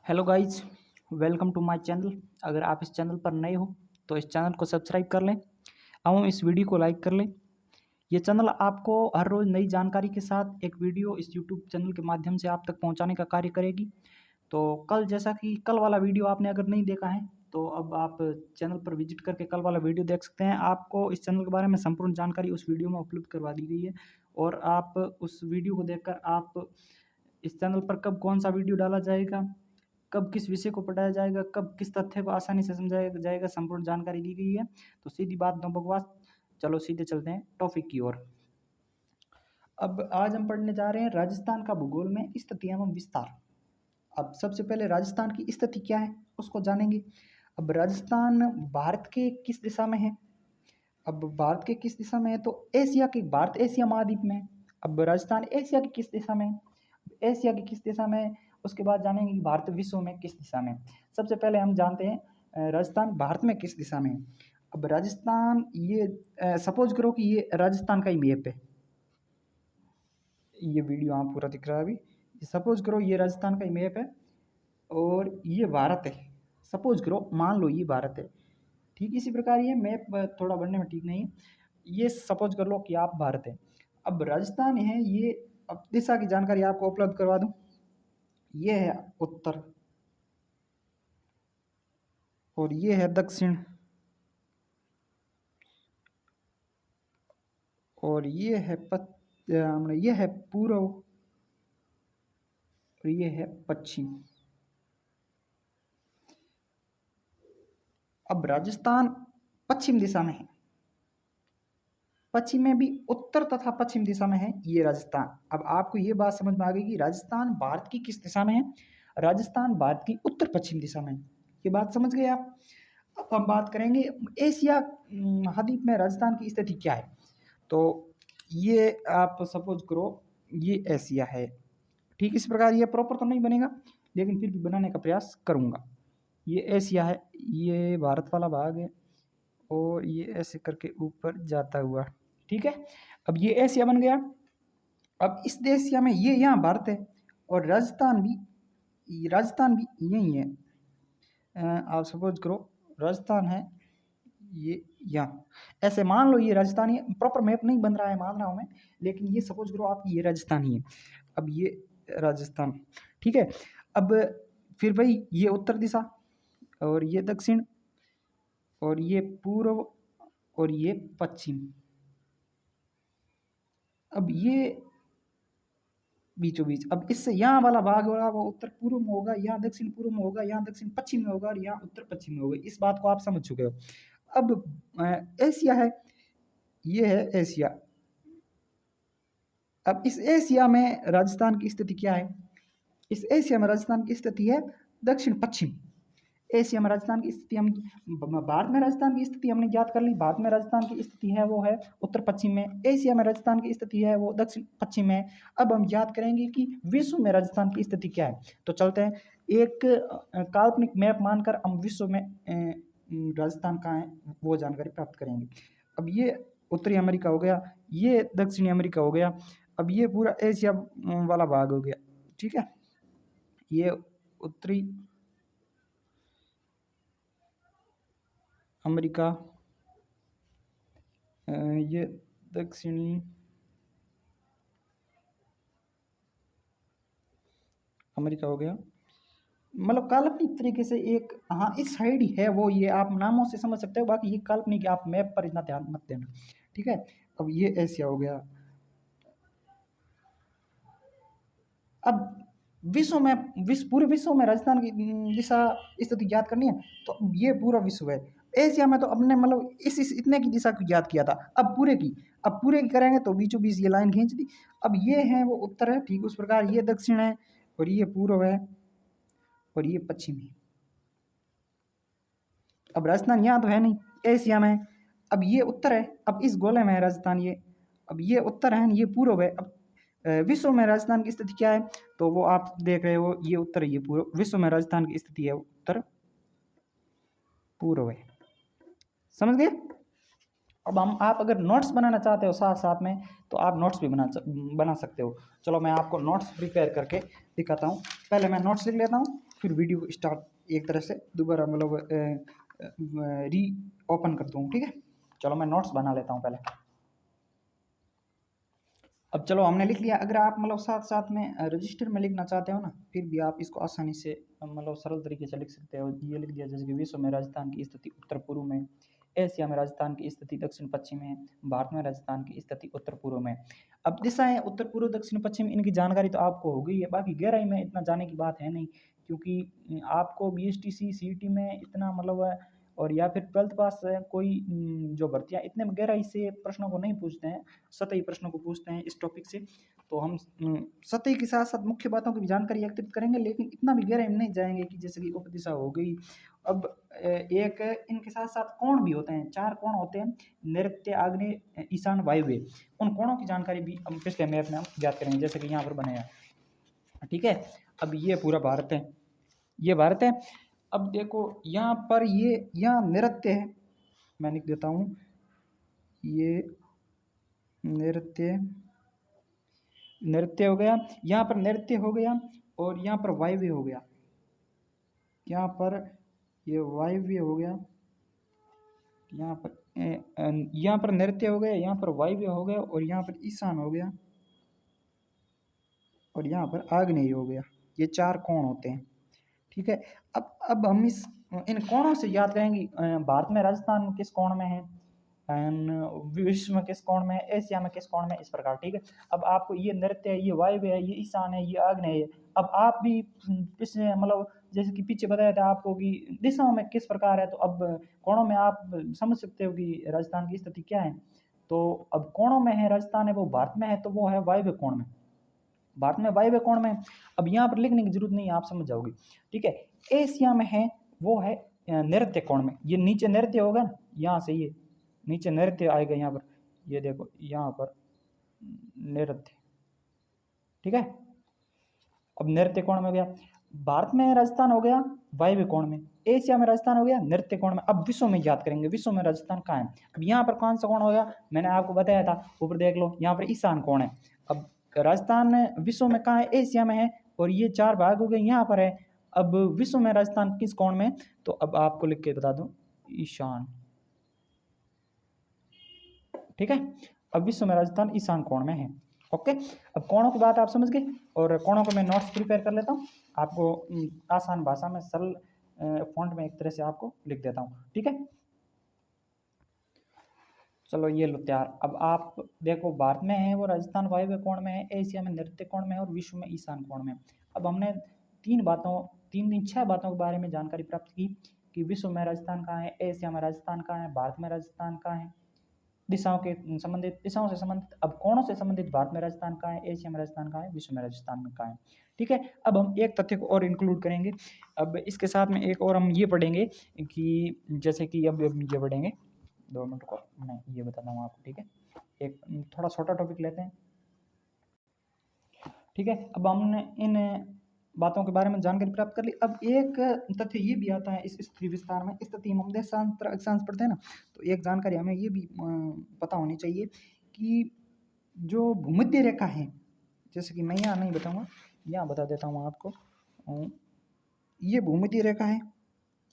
Hello guys, welcome to my channel. अगर आप इस चैनल पर नए हो तो इस चैनल को सब्सक्राइब कर लें एवं इस वीडियो को लाइक कर लें। ये चैनल आपको हर रोज़ नई जानकारी के साथ एक वीडियो इस यूट्यूब चैनल के माध्यम से आप तक पहुंचाने का कार्य करेगी। तो कल जैसा कि कल वाला वीडियो आपने अगर नहीं देखा है तो अब आप चैनल पर विजिट करके कल वाला वीडियो देख सकते हैं। आपको इस चैनल के बारे में संपूर्ण जानकारी उस वीडियो में उपलब्ध करवा दी गई है और आप उस वीडियो को देखकर आप इस चैनल पर कब कौन सा वीडियो डाला जाएगा, कब किस विषय को पढ़ाया जाएगा, कब किस तथ्य को आसानी से समझाया जाएगा, संपूर्ण जानकारी दी गई है। तो सीधी बात नो बकवास, चलो सीधे चलते हैं टॉपिक की ओर। अब आज हम पढ़ने जा रहे हैं राजस्थान का भूगोल में स्थिति एवं विस्तार। अब सबसे पहले राजस्थान की स्थिति क्या है उसको जानेंगे। अब राजस्थान भारत के किस दिशा में है? अब भारत के किस दिशा में है तो भारत एशिया महाद्वीप में है। अब राजस्थान एशिया की किस दिशा में है? एशिया की किस दिशा में है उसके बाद जानेंगे कि भारत विश्व में किस दिशा में है। सबसे पहले हम जानते हैं राजस्थान भारत में किस दिशा में है। अब राजस्थान ये सपोज करो कि ये राजस्थान का ही मैप है। ये वीडियो आप पूरा दिख रहा है अभी। सपोज करो ये राजस्थान का ही मैप है और ये भारत है। सपोज करो, मान लो ये भारत है। ठीक इसी प्रकार ये मैप थोड़ा बनने में ठीक नहीं है। ये सपोज कर लो कि आप भारत है। अब राजस्थान है ये, अब दिशा की जानकारी आपको उपलब्ध करवा दूं। ये है उत्तर और ये है दक्षिण और ये है ये है पूर्व और ये है पश्चिम। अब राजस्थान पश्चिम दिशा में है। पश्चिम में भी उत्तर तथा पश्चिम दिशा में है ये राजस्थान। अब आपको ये बात समझ में आ गई कि राजस्थान भारत की किस दिशा में है। राजस्थान भारत की उत्तर पश्चिम दिशा में है। ये बात समझ गए आप। अब हम बात करेंगे एशिया महाद्वीप में राजस्थान की स्थिति क्या है। तो ये आप सपोज करो ये एशिया है। ठीक इस प्रकार ये प्रॉपर तो नहीं बनेगा लेकिन फिर भी बनाने का प्रयास करूंगा। ये एशिया है, ये भारत वाला भाग है और ये ऐसे करके ऊपर जाता हुआ। ठीक है, अब ये एशिया बन गया। अब इस एशिया में ये यहाँ भारत है और राजस्थान भी यही है। आप सपोज करो राजस्थान है ये यहाँ, ऐसे मान लो ये राजस्थान है। प्रॉपर मैप नहीं बन रहा है मान रहा हूँ मैं, लेकिन ये सपोज करो आप ये राजस्थान ही है। अब ये राजस्थान, ठीक है। अब फिर भाई ये उत्तर दिशा और ये दक्षिण और ये पूर्व और ये पश्चिम। अब ये बीचों बीच, अब इससे यहाँ वाला भाग होगा वो उत्तर पूर्व में होगा, यहाँ दक्षिण पूर्व में होगा, यहाँ दक्षिण पश्चिम में होगा और यहाँ उत्तर पश्चिम में होगा। इस बात को आप समझ चुके हो। अब एशिया है, ये है एशिया। अब इस एशिया में राजस्थान की स्थिति क्या है? इस एशिया में राजस्थान की स्थिति है दक्षिण पश्चिम। एशिया में राजस्थान की स्थिति हम भारत में राजस्थान की स्थिति हमने ज्ञात कर ली। भारत में राजस्थान की स्थिति है वो है उत्तर पश्चिम में। एशिया में राजस्थान की स्थिति है वो दक्षिण पश्चिम में। अब हम याद करेंगे कि विश्व में राजस्थान की स्थिति क्या है। तो चलते हैं एक काल्पनिक मैप मानकर हम विश्व में राजस्थान कहाँ है वो जानकारी प्राप्त करेंगे। अब ये उत्तरी अमेरिका हो गया, ये दक्षिणी अमेरिका हो गया, अब ये पूरा एशिया वाला भाग हो गया। ठीक है, ये उत्तरी अमेरिका, ये दक्षिणी अमेरिका हो गया। मतलब काल्पनिक तरीके से एक, हाँ इस साइड ही है वो, ये आप नामों से समझ सकते हो, बाकी ये काल्पनिक, आप मैप पर इतना ध्यान मत देना। ठीक है, अब ये एशिया हो गया। अब पूरे विश्व में राजस्थान की दिशा स्थिति ज्ञात करनी है तो ये पूरा विश्व है। एशिया में तो अपने मतलब इस इतने की दिशा को ज्ञात किया था। अब पूरे की करेंगे तो बीचों बीच ये लाइन खींच दी। अब ये है वो उत्तर है, ठीक उस प्रकार ये दक्षिण है और ये पूर्व है और ये पश्चिम है। अब राजस्थान यहाँ तो है नहीं, एशिया में। अब ये उत्तर है, अब इस गोले में है राजस्थान ये। अब ये उत्तर है, ये पूर्व है। अब विश्व में राजस्थान की स्थिति क्या है तो वो आप देख रहे हो, ये उत्तर है ये पूर्व। विश्व में राजस्थान की स्थिति है उत्तर पूर्व है। समझ गए? अब आप अगर नोट्स बनाना चाहते हो साथ साथ में तो आप नोट्स भी बना सकते हो। चलो मैं आपको नोट्स प्रिपेयर करके दिखाता हूँ। पहले मैं नोट्स लिख लेता हूँ फिर वीडियो को स्टार्ट एक तरह से दोबारा मतलब री ओपन करता हूँ। ठीक है, चलो मैं नोट्स बना लेता हूँ पहले। अब चलो हमने लिख लिया। अगर आप मतलब साथ साथ में रजिस्टर में लिखना चाहते हो ना, फिर भी आप इसको आसानी से मतलब सरल तरीके से लिख सकते हो। ये लिख दिया जैसे कि विश्व में राजस्थान की स्थिति उत्तर पूर्व में, एशिया में राजस्थान की स्थिति दक्षिण पश्चिम में, भारत में राजस्थान की स्थिति उत्तर पूर्व में। अब दिशाएं उत्तर पूर्व दक्षिण पश्चिम, इनकी जानकारी तो आपको हो गई है, बाकी गहराई में इतना जाने की बात है नहीं, क्योंकि आपको BSTC CET में इतना मतलब और या फिर 12th पास कोई जो भर्तियाँ इतने गहराई से प्रश्नों को नहीं पूछते हैं, सतही प्रश्नों को पूछते हैं इस टॉपिक से। तो हम सतही के साथ साथ मुख्य बातों की भी जानकारी एकत्रित करेंगे, लेकिन इतना भी गहराई में नहीं जाएंगे कि जैसे कि उपदिशा हो गई। अब एक इनके साथ साथ कोण भी होते हैं, 4 कोण होते हैं, नैऋत्य, आग्नेय, ईशान, वायव्य। उन कोणों की जानकारी भी हम पिछले मैप में हम ज्ञात करेंगे, जैसे कि यहाँ पर बनाया। ठीक है, अब ये पूरा भारत है, ये भारत है। अब देखो यहाँ पर ये यहाँ नृत्य है, मैं लिख देता हूँ, ये नृत्य, नृत्य हो गया, यहाँ पर नृत्य हो गया, और यहाँ पर वायव्य हो गया, यहाँ पर ये वायव्य हो गया, यहाँ पर नृत्य हो गया, यहाँ पर वायव्य हो गया, और यहाँ पर ईशान हो गया, और यहाँ पर आग्नेय हो गया। ये 4 कोण होते हैं। ठीक है, अब हम इन कोणों से याद करेंगे भारत में राजस्थान किस कोण में है, विश्व में किस कोण में है, एशिया में किस कोण में, इस प्रकार। ठीक है, अब आपको ये नृत्य है, ये वायव्य है, ये ईशान है, ये आग्नेय है। अब आप भी पिछले मतलब जैसे कि पीछे बताया था आपको कि दिशाओं में किस प्रकार है, तो अब कोणों में आप समझ सकते हो कि राजस्थान की स्थिति क्या है। तो अब कोणों में है राजस्थान है, वो भारत में है, तो वो है वायव्य कोण में, भारत में वायव्य कोण में। अब यहाँ पर लिखने की जरूरत नहीं है, आप समझ जाओगे। ठीक है, एशिया में है, वो है नैऋत्य कोण में। ये नीचे नैऋत्य होगा ना, यहाँ से ये नीचे नैऋत्य आएगा, यहाँ पर ये देखो, यहाँ पर नैऋत्य। ठीक है, अब नैऋत्य कोण में हो गया। भारत में राजस्थान हो गया वायव्य कोण में, एशिया में राजस्थान हो गया नैऋत्य कोण में। अब विश्व में याद करेंगे, विश्व में राजस्थान कहाँ है। अब यहाँ पर कौन सा कोण हो गया, मैंने आपको बताया था, ऊपर देख लो, यहाँ पर ईशान कोण है। अब राजस्थान विश्व में कहाँ है, एशिया में है, और ये 4 भाग हो गए, यहाँ पर है। अब विश्व में राजस्थान किस कोण में, तो अब आपको लिख के बता दूं, ईशान। ठीक है, अब विश्व में राजस्थान ईशान कोण में है। ओके, अब कोणों की बात आप समझ गए, और कोणों को मैं नोट्स प्रिपेयर कर लेता हूँ, आपको आसान भाषा में सरल फॉन्ट में एक तरह से आपको लिख देता हूँ। ठीक है, चलो ये लो तैयार। अब आप देखो, भारत में है वो राजस्थान वायव्य कोण में है, एशिया में नैऋत्य कोण में है, और विश्व में ईशान कोण में। अब हमने 6 बातों के बारे में जानकारी प्राप्त की कि विश्व में राजस्थान कहाँ है, एशिया में राजस्थान कहाँ है, भारत में राजस्थान कहाँ है, दिशाओं से संबंधित। अब कोणों से संबंधित भारत में राजस्थान कहाँ है, एशिया में राजस्थान कहाँ है, विश्व में राजस्थान में कहाँ है। ठीक है, अब हम एक तथ्य को और इंक्लूड करेंगे। अब इसके साथ में एक और हम ये पढ़ेंगे कि जैसे कि अब ये पढ़ेंगे, 2 मिनट को मैं ये बताता हूँ आपको। ठीक है, एक थोड़ा छोटा टॉपिक लेते हैं। ठीक है, अब हमने इन बातों के बारे में जानकारी प्राप्त कर ली। अब एक तथ्य ये भी आता है इस स्थिति विस्तार में, स्थिति हम देशांतर अक्षांश पढ़ते हैं ना, तो एक जानकारी हमें ये भी पता होनी चाहिए कि जो भूमध्य रेखा है, जैसे कि मैं यहाँ नहीं बताऊँगा, यहाँ बता देता हूँ आपको। ये भूमध्य रेखा है,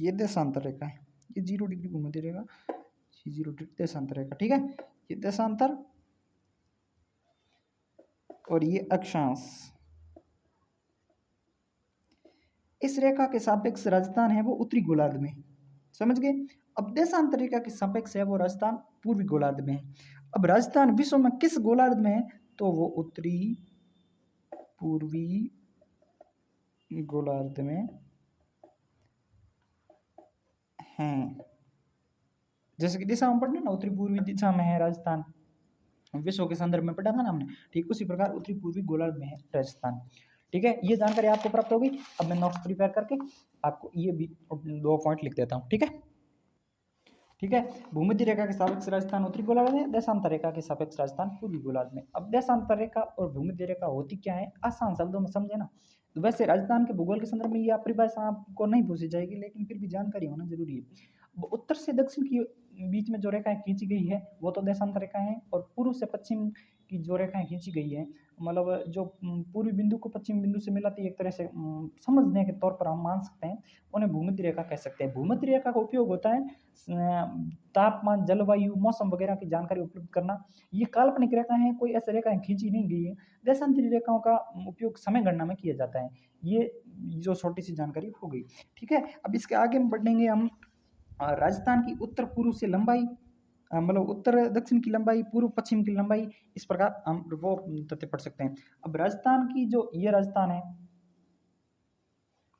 ये देशांतर रेखा है, ये 0 डिग्री भूमध्य रेखा, 0 डिग्री देशांतर रेखा। ठीक है, ये देशांतर और ये अक्षांश। इस रेखा के सापेक्ष राजस्थान है वो उत्तरी गोलार्ध में, समझ गए। अब देशांतर रेखा के सापेक्ष है वो राजस्थान पूर्वी गोलार्ध में है। अब राजस्थान विश्व में किस गोलार्ध में है, तो वो उत्तरी पूर्वी गोलार्ध में है। जैसे कि दिशा में पढ़ना ना, उत्तरी पूर्वी दिशा में है राजस्थान, विश्व के संदर्भ में पढ़ा था ना हमने, ठीक उसी प्रकार उत्तरी पूर्वी गोलार्ध में है राजस्थान। ठीक है, ये जानकारी आपको प्राप्त होगी। अब मैं नोट्स प्रिपेयर करके आपको ये भी 2 पॉइंट लिख देता हूँ। ठीक है, ठीक है, भूमध्य रेखा के सापेक्ष राजस्थान उत्तरी गोलार्ध में, देशांतर रेखा के सापेक्ष राजस्थान पूर्वी गोलार्ध में। अब देशांतर रेखा और भूमध्य रेखा होती क्या है, आसान शब्दों में समझे ना। तो वैसे राजस्थान के भूगोल के संदर्भ में ये परिभाषा आपको नहीं पूछी जाएगी, लेकिन फिर भी जानकारी होना जरूरी है। उत्तर से दक्षिण की बीच में जो रेखाएं खींची गई है वो तो देशांतर रेखा है, और पूर्व से पश्चिम की जो रेखाएं खींची गई हैं, मतलब जो पूर्वी बिंदु को पश्चिमी बिंदु से मिलाती है, एक तरह से समझने के तौर पर हम मान सकते हैं, उन्हें भूमध्य रेखा कह सकते हैं। भूमध्य रेखा का उपयोग होता है तापमान, जलवायु, मौसम वगैरह की जानकारी उपलब्ध करना। ये काल्पनिक रेखा है, कोई ऐसी रेखाएं खींची नहीं गई है। देशांतरी रेखाओं का उपयोग समय गणना में किया जाता है। ये जो छोटी सी जानकारी हो गई, ठीक है। अब इसके आगे में बढ़ेंगे हम। राजस्थान की उत्तर पूर्व से लंबाई, मतलब उत्तर दक्षिण की लंबाई, पूर्व पश्चिम की लंबाई, इस प्रकार हम वो तथ्य पढ़ सकते हैं। अब राजस्थान की जो ये राजस्थान है,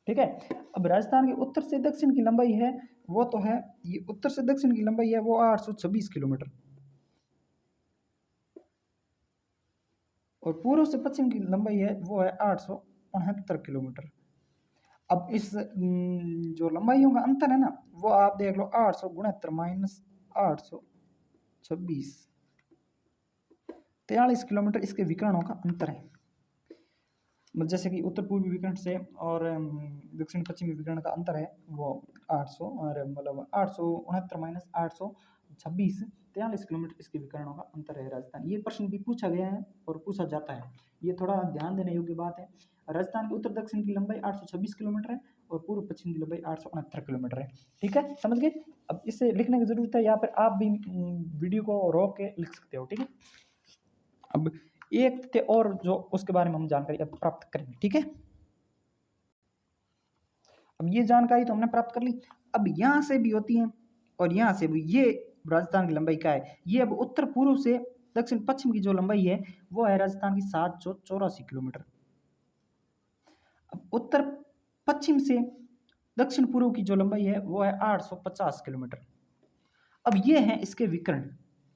ठीक है। अब राजस्थान की उत्तर से दक्षिण की लंबाई है वो तो है, ये उत्तर से दक्षिण की लंबाई है वो 826 किलोमीटर, और पूर्व से पश्चिम की लंबाई है वो है 869 किलोमीटर। अब इस जो लंबाइयों का अंतर है ना, वो आप देख लो, 869 माइनस 826, 43 किलोमीटर इसके विकर्णों का अंतर है। जैसे कि उत्तर पूर्वी विकर्ण से और दक्षिण पश्चिमी विकर्ण का अंतर है वो 800, और मतलब 869 माइनस 826, 43 किलोमीटर इसके विकर्णों का अंतर है राजस्थान। ये प्रश्न भी पूछा गया है और पूछा जाता है, ये थोड़ा ध्यान देने योग्य बात है। राजस्थान की उत्तर दक्षिण की लंबाई 826 किलोमीटर है और पूर्व पश्चिम की लंबाई 869 किलोमीटर है, ठीक है, समझ गए। अब इसे लिखने की जरूरत है, या फिर आप भी वीडियो को रोक के लिख सकते हो, ठीक है। अब एक थे और जो उसके बारे में हम जानकारी अब प्राप्त करेंगे, ठीक है। अब ये जानकारी तो हमने प्राप्त कर ली। अब यहां से भी होती है और यहां से भी, ये राजस्थान की लंबाई का है। ये अब उत्तर पूर्व से दक्षिण पश्चिम की जो लंबाई है वो है राजस्थान की 784 किलोमीटर। अब उत्तर पश्चिम से दक्षिण पूर्व की जो लंबाई है वो है 850 किलोमीटर। अब ये हैं इसके विकर्ण।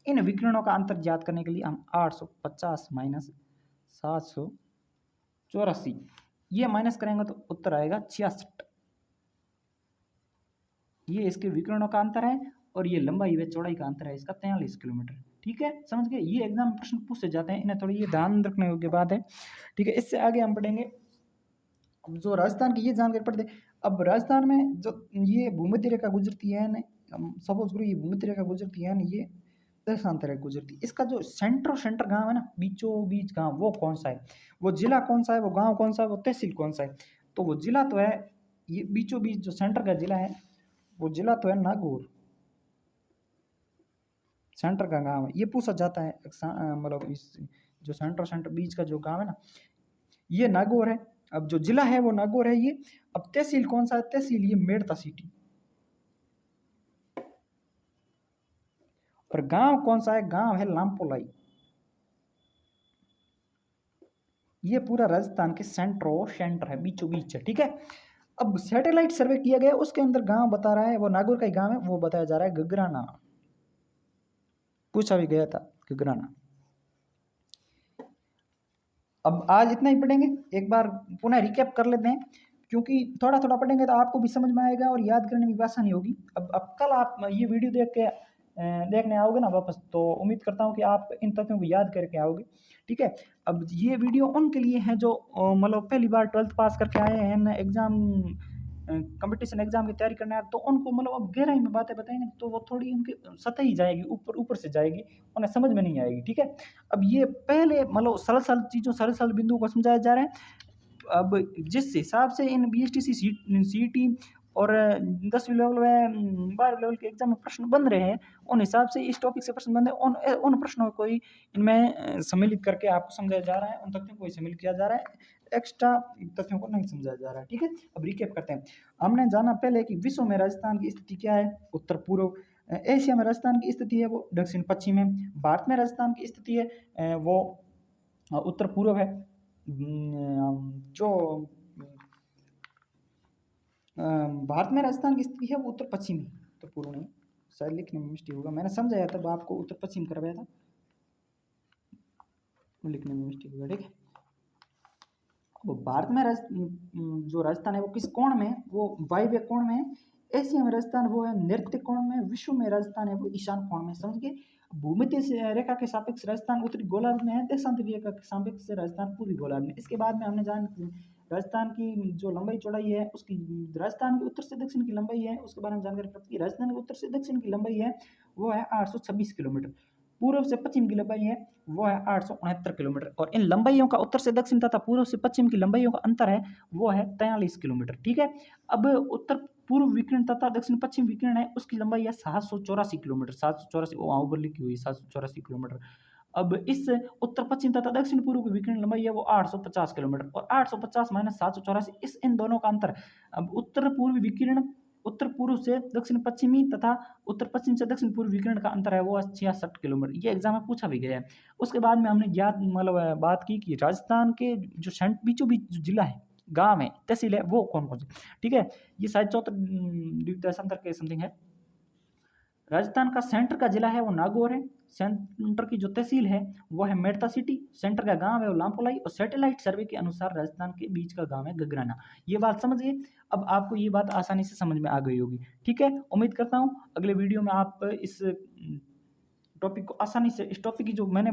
इन विकर्णों का अंतर ज्ञात करने के लिए हम 850 माइनस 784, ये माइनस करेंगे तो उत्तर आएगा 66। ये इसके विकर्णों का अंतर है और ये लंबाई व चौड़ाई का अंतर है इसका 43 किलोमीटर, ठीक है, समझ गए। ये एग्जाम में प्रश्न पूछे जाते हैं, इन्हें थोड़ी ये ध्यान रखने योग्य बात है, ठीक है। इससे आगे हम पढ़ेंगे। अब जो राजस्थान की ये जानकारी पढ़ते, अब राजस्थान में जो ये भूमध्य रेखा गुजरती है ना, सपोज करो ये भूमध्य रेखा गुजरती है ना, ये देशांतर रेखा गुजरती, इसका जो सेंटर गांव है ना, बीचों बीच गांव, वो कौन सा है, वो जिला कौन सा है, वो गांव कौन सा है, वो तहसील कौन सा है। तो वो जिला तो है, ये बीचों बीच जो सेंटर का जिला है वो जिला तो है नागौर, सेंटर का गांव है, ये पूछा जाता है। मतलब इस जो सेंटर बीच का जो गांव है ना, ये नागौर है। अब जो जिला है वो नागौर है ये। अब तहसील कौन सा है, तहसील ये मेड़ता सिटी। और गांव कौन सा है, गांव है लामपोलाई। ये पूरा राजस्थान के सेंटर है, बीचों बीच है, ठीक है। अब सैटेलाइट सर्वे किया गया, उसके अंदर गांव बता रहा है वो नागौर का ही गांव है, वो बताया जा रहा है गगराना। पूछा भी गया था गगराना। अब आज इतना ही पढ़ेंगे, एक बार पुनः रिकैप कर लेते हैं, क्योंकि थोड़ा थोड़ा पढ़ेंगे तो आपको भी समझ में आएगा और याद करने में भी आसानी होगी। अब कल आप ये वीडियो देख के देखने आओगे ना वापस, तो उम्मीद करता हूँ कि आप इन तथ्यों को याद करके आओगे, ठीक है। अब ये वीडियो उनके लिए है जो मतलब पहली बार 12th पास करके आए हैं, एग्जाम कंपटीशन एग्जाम की तैयारी करने आए, तो उनको मतलब अब गहराई में बातें बताएंगे तो वो थोड़ी उनकी सतही जाएगी, ऊपर ऊपर से जाएगी, उन्हें समझ में नहीं आएगी, ठीक है। अब ये पहले मतलब सरल सरल चीज़ों, सरल सरल बिंदुओं को समझाया जा रहा है। अब जिस हिसाब से इन BSTC CET और 10वीं लेवल व 12वीं लेवल के एग्जाम में प्रश्न बन रहे हैं, उन हिसाब से इस टॉपिक से प्रश्न बन रहे हैं, उन प्रश्नों को ही इनमें सम्मिलित करके आपको समझाया जा रहा है, उन तथ्यों को ही सम्मिलित किया जा रहा है, एक्स्ट्रा तथ्यों को नहीं समझाया जा रहा है, ठीक है। अब रिकैप करते हैं। हमने जाना पहले कि विश्व में राजस्थान की स्थिति क्या है, उत्तर पूर्व। एशिया में राजस्थान की स्थिति है वो दक्षिण पश्चिम है। भारत में राजस्थान की स्थिति है वो उत्तर पूर्व है। जो भारत में राजस्थान की स्थिति है वो उत्तर पश्चिम है, उत्तर पूर्व नहीं, शायद लिखने में मिस्टेक होगा, मैंने समझाया तब आपको उत्तर पश्चिम करवाया था, लिखने में मिस्टेक होगा, ठीक है। अब भारत में जो राजस्थान है वो किस कोण में है, वो वायव्य कोण में है। एशिया में राजस्थान वो है नैऋत्य कोण में। विश्व में राजस्थान है वो ईशान कोण में, समझ गए। भूमध्य रेखा के सापेक्ष राजस्थान उत्तरी गोलार्ध में है, देशांतरी रेखा के सापेक्ष राजस्थान पूर्वी गोलार्ध में। इसके बाद में हमने जान राजस्थान की जो लंबाई चौड़ाई है उसकी, राजस्थान की उत्तर से दक्षिण की लंबाई है उसके बारे में जानकारी प्राप्त की। राजस्थान की उत्तर से दक्षिण की लंबाई है वो है 826 किलोमीटर। पूर्व से पश्चिम की लंबाई है वो है 869 किलोमीटर, और इन लंबाइयों का उत्तर से दक्षिण तथा पूर्व से पश्चिम की लंबाइयों का अंतर है वो है 43 किलोमीटर। ठीक है, अब उत्तर पूर्व विकिरण तथा दक्षिण पश्चिम विकिरण है उसकी लंबाई है 784 किलोमीटर, 784 वहाँ ऊपर लिखी हुई 784 किलोमीटर। अब इस उत्तर पश्चिम तथा दक्षिण पूर्व की विकिरण लंबाई है वो 850 किलोमीटर, और 850 माइनस 784 इस इन दोनों का अंतर। अब उत्तर पूर्व विकिरण उत्तर पूर्व से दक्षिण पश्चिमी तथा उत्तर पश्चिम से दक्षिण पूर्व विकिरण का अंतर है वो 66 किलोमीटर। ये एग्जाम में पूछा भी गया है। उसके बाद में हमने ज्ञात मतलब बात की कि राजस्थान के जो बीचों बीच जो जिला है, गांव है, तहसील है, वो कौन कौन से। ठीक है, ये शायद 14 देशांतर के समथिंग है। राजस्थान का सेंटर का जिला है वो नागौर है, सेंटर की जो तहसील है वो है मेड़ता सिटी, सेंटर का गांव है वो लामपोलाई, और सैटेलाइट सर्वे के अनुसार राजस्थान के बीच का गांव है गगराना। ये बात समझ गए। अब आपको ये बात आसानी से समझ में आ गई होगी। ठीक है, उम्मीद करता हूँ अगले वीडियो में आप इस टॉपिक को आसानी से, इस टॉपिक की जो मैंने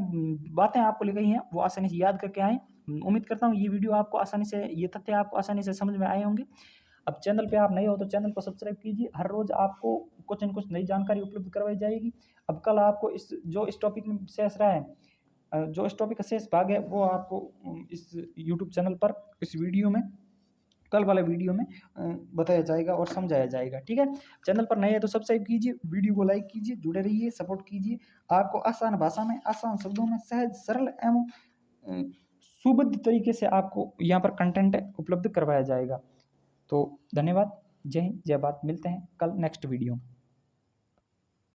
बातें आपको लिखाई हैं वो आसानी से याद करके आए। उम्मीद करता हूँ ये वीडियो आपको आसानी से, ये तथ्य आपको आसानी से समझ में आए होंगे। अब चैनल पे आप नए हो तो चैनल को सब्सक्राइब कीजिए, हर रोज आपको कुछ न कुछ नई जानकारी उपलब्ध करवाई जाएगी। अब कल आपको इस टॉपिक में शेष रहा है, जो इस टॉपिक का शेष भाग है वो आपको इस यूट्यूब चैनल पर इस वीडियो में, कल वाले वीडियो में बताया जाएगा और समझाया जाएगा। ठीक है, चैनल पर नए हैं तो सब्सक्राइब कीजिए, वीडियो को लाइक कीजिए, जुड़े रहिए, सपोर्ट कीजिए। आपको आसान भाषा में, आसान शब्दों में, सहज सरल एवं सुबद्ध तरीके से आपको यहाँ पर कंटेंट उपलब्ध करवाया जाएगा। तो धन्यवाद, जय हिंद, जय भारत। मिलते हैं कल नेक्स्ट वीडियो में।